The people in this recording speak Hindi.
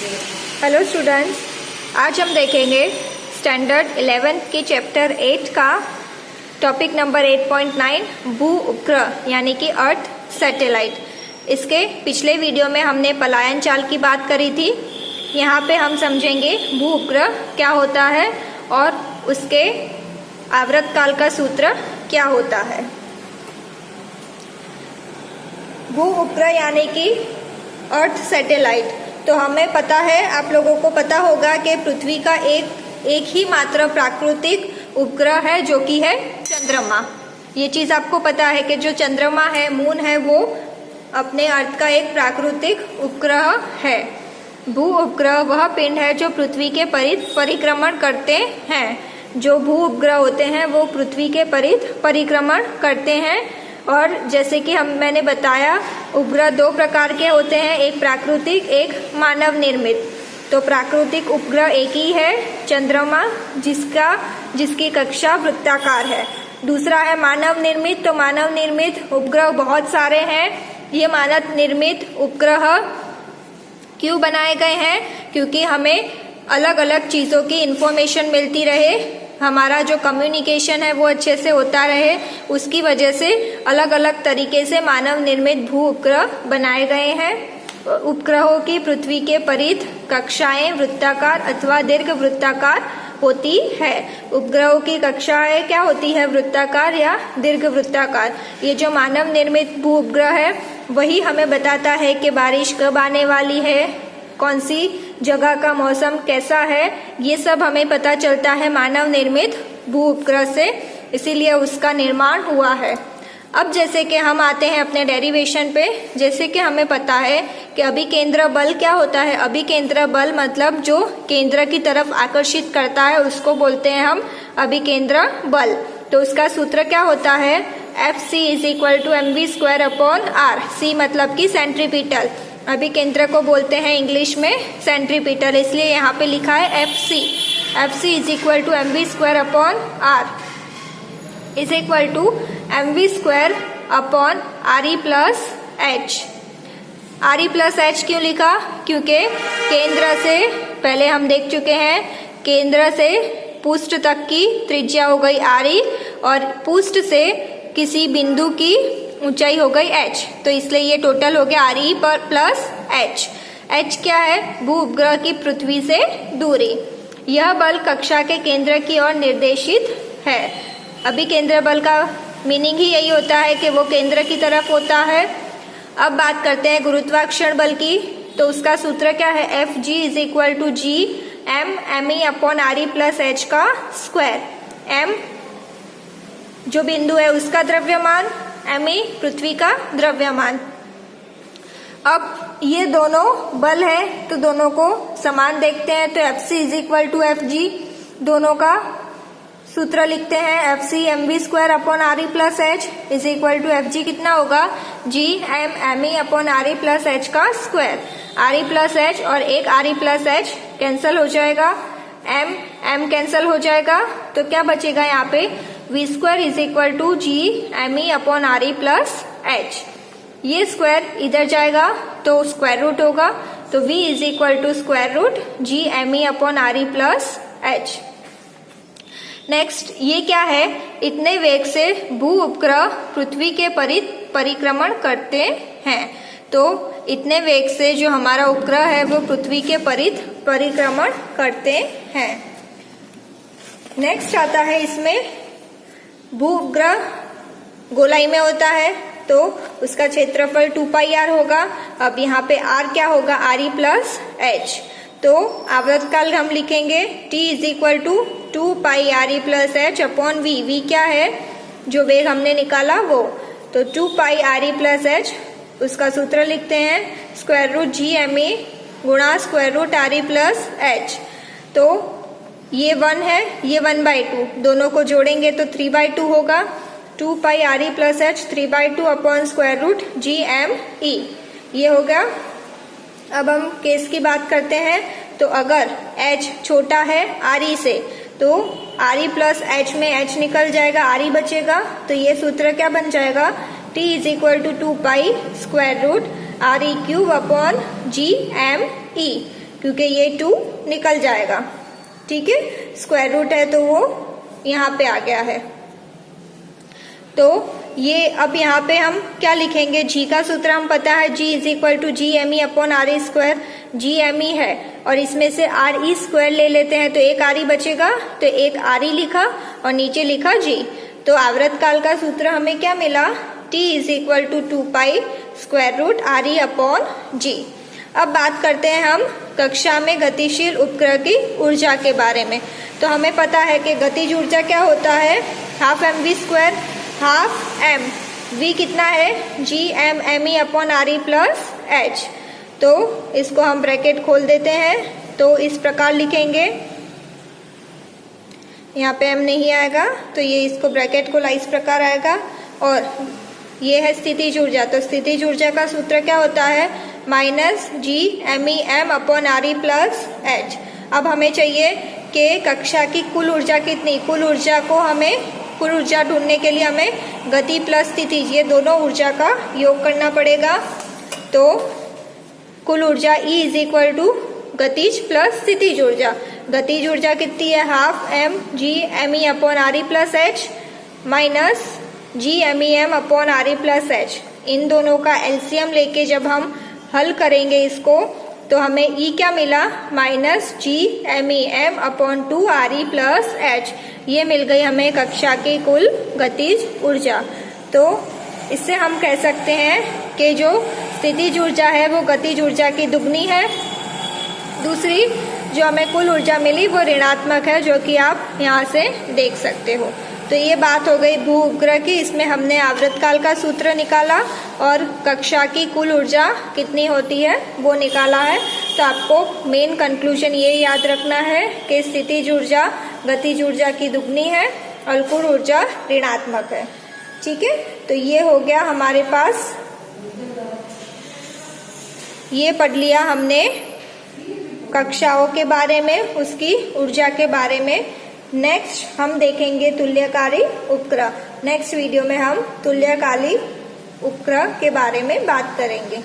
हेलो स्टूडेंट्स, आज हम देखेंगे स्टैंडर्ड 11th के चैप्टर 8 का टॉपिक नंबर 8.9 भू उपग्रह यानी कि अर्थ सैटेलाइट। इसके पिछले वीडियो में हमने पलायन चाल की बात करी थी। यहाँ पे हम समझेंगे भू उपग्रह क्या होता है और उसके आवर्त काल का सूत्र क्या होता है। भू उपग्रह यानी कि अर्थ सैटेलाइट, तो हमें पता है, आप लोगों को पता होगा कि पृथ्वी का एक ही मात्र प्राकृतिक उपग्रह है जो कि है चंद्रमा। ये चीज आपको पता है कि जो चंद्रमा है, मून है, वो अपने अर्थ का एक प्राकृतिक उपग्रह है। भू उपग्रह वह पिंड है जो पृथ्वी के परिक्रमण करते हैं। जो भू उपग्रह होते हैं वो पृथ्वी के परिक्रमण करते हैं। और जैसे कि मैंने बताया, उपग्रह दो प्रकार के होते हैं, एक प्राकृतिक, एक मानव निर्मित। तो प्राकृतिक उपग्रह एक ही है, चंद्रमा, जिसकी कक्षा वृत्ताकार है। दूसरा है मानव निर्मित। तो मानव निर्मित उपग्रह बहुत सारे हैं। ये मानव निर्मित उपग्रह क्यों बनाए गए हैं? क्योंकि हमें अलग अलग चीजों की इंफॉर्मेशन मिलती रहे, हमारा जो कम्युनिकेशन है वो अच्छे से होता रहे, उसकी वजह से अलग अलग तरीके से मानव निर्मित भू उपग्रह बनाए गए हैं। उपग्रहों की पृथ्वी के परिध कक्षाएं वृत्ताकार अथवा दीर्घ वृत्ताकार होती है। उपग्रहों की कक्षाएं क्या होती है, वृत्ताकार या दीर्घ वृत्ताकार। ये जो मानव निर्मित भू उपग्रह है वही हमें बताता है कि बारिश कब आने वाली है, कौन सी जगह का मौसम कैसा है, ये सब हमें पता चलता है मानव निर्मित भू उपग्रह से, इसीलिए उसका निर्माण हुआ है। अब जैसे कि हम आते हैं अपने डेरिवेशन पे, जैसे कि हमें पता है कि अभिकेंद्र बल क्या होता है। अभिकेंद्र बल मतलब जो केंद्र की तरफ आकर्षित करता है उसको बोलते हैं हम अभिकेंद्र बल। तो उसका सूत्र क्या होता है, Fc = mv²/r। c मतलब कि सेंट्रीपिटल। अभिकेंद्र को बोलते हैं इंग्लिश में सेंट्रीपिटल, इसलिए यहाँ पे लिखा है Fc = mv²/r mv²/re+h। re+h क्यों लिखा? क्योंकि केंद्र से, पहले हम देख चुके हैं, केंद्र से पृष्ठ तक की त्रिज्या हो गई re और पृष्ठ से किसी बिंदु की ऊंचाई हो गई h। तो इसलिए ये टोटल हो गया re + h। h क्या है? भू उपग्रह की पृथ्वी से दूरी। यह बल कक्षा के केंद्र की ओर निर्देशित है। अभिकेंद्र बल का मीनिंग ही यही होता है कि वो केंद्र की तरफ होता है। अब बात करते हैं गुरुत्वाकर्षण बल की। तो उसका सूत्र क्या है, Fg = g me/re+h का स्क्वायर। m जो बिंदु है उसका द्रव्यमान, me पृथ्वी का द्रव्यमान। अब ये दोनों बल है तो दोनों को समान देखते हैं। तो Fc = Fg, दोनों का सूत्र लिखते हैं, Fc mv²/re+h = Fg कितना होगा, g me/re+h का स्क्वायर। re+h और एक re+h कैंसल हो जाएगा, m कैंसल हो जाएगा, तो क्या बचेगा यहाँ पे, v² = g me/re+h। ये स्क्वायर इधर जाएगा तो स्क्वायर रूट होगा, तो v = √g me/re+h। नेक्स्ट, ये क्या है, इतने वेग से भू उपग्रह पृथ्वी के परिक्रमण करते हैं। तो इतने वेग से जो हमारा उपग्रह है वो पृथ्वी के परिक्रमण करते हैं। नेक्स्ट आता है इसमें, भू उपग्रह गोलाई में होता है तो उसका क्षेत्रफल 2πr होगा। अब यहाँ पे r क्या होगा, re+h। तो आवर्तकाल हम लिखेंगे t = 2πre+h/v। v क्या है, जो वेग हमने निकाला वो, तो 2πre+h, उसका सूत्र लिखते हैं √g me × √re+h। तो ये 1 है, ये 1/2, दोनों को जोड़ेंगे तो 3/2 होगा। 2πre+h 3/2 √g me, ये होगा। अब हम केस की बात करते हैं। तो अगर h छोटा है re से तो re+h में h निकल जाएगा, re बचेगा। तो ये सूत्र क्या बन जाएगा, t = 2π√re³ /g me। क्योंकि ये 2 निकल जाएगा, ठीक है। स्क्वायर रूट है तो वो यहाँ पे आ गया है। तो ये अब यहाँ पे हम क्या लिखेंगे, जी का सूत्र हम पता है, G is equal to G M E upon R E square. G M E है और इसमें से आर ई स्क्वायर ले लेते हैं तो एक आर ई बचेगा, तो एक आर ई लिखा और नीचे लिखा जी। तो आवर्त काल का सूत्र हमें क्या मिला, T is equal to 2 pi square root R E upon G. अब बात करते हैं हम कक्षा में गतिशील उपग्रह की ऊर्जा के बारे में। तो हमें पता है कि गतिज ऊर्जा क्या होता है, half M V square, half M V कितना है, G M M E upon R E plus H. तो इसको हम ब्रैकेट खोल देते हैं, तो इस प्रकार लिखेंगे, यहाँ पे एम नहीं आएगा तो ये इसको ब्रैकेट खोला इस प्रकार आएगा। और ये है स्थितिज ऊर्जा, तो स्थितिज ऊर्जा का सूत्र क्या होता है, minus G M E M upon R E plus H. अब हमें चाहिए कि कक्षा की कुल ऊर्जा कितनी, कुल ऊर्जा को हमें, कुल ऊर्जा ढूंढने के लिए हमें गति प्लस स्थितिज ये दोनों ऊर्जा का योग करना पड़ेगा। तो कुल ऊर्जा E इज इक्वल टू गतिज प्लस स्थितिज ऊर्जा। गतिज ऊर्जा कितनी है, half M G M E upon R E plus H minus G M E M upon R E plus H. इन दोनों का एलसीएम लेके जब हम हल करेंगे इसको तो हमें E क्या मिला, minus G M E M upon 2 R E plus H. ये मिल गई हमें कक्षा की कुल गतिज ऊर्जा। तो इससे हम कह सकते हैं कि जो स्थितिज ऊर्जा है वो गतिज ऊर्जा की दुगनी है। दूसरी जो हमें कुल ऊर्जा मिली वो ऋणात्मक है, जो कि आप यहाँ से देख सकते हो। तो ये बात हो गई भू उपग्रह की, इसमें हमने आवर्तकाल का सूत्र निकाला और कक्षा की कुल ऊर्जा कितनी होती है वो निकाला है। तो आपको मेन कंक्लूजन ये याद रखना है कि स्थितिज ऊर्जा गतिज ऊर्जा की दुगनी है और कुल ऊर्जा ऋणात्मक है, ठीक है। तो ये हो गया हमारे पास, ये पढ़ लिया हमने कक्षाओं के बारे में, उसकी ऊर्जा के बारे में। नेक्स्ट हम देखेंगे तुल्यकारी उपग्रह। नेक्स्ट वीडियो में हम तुल्यकाली उपग्रह के बारे में बात करेंगे।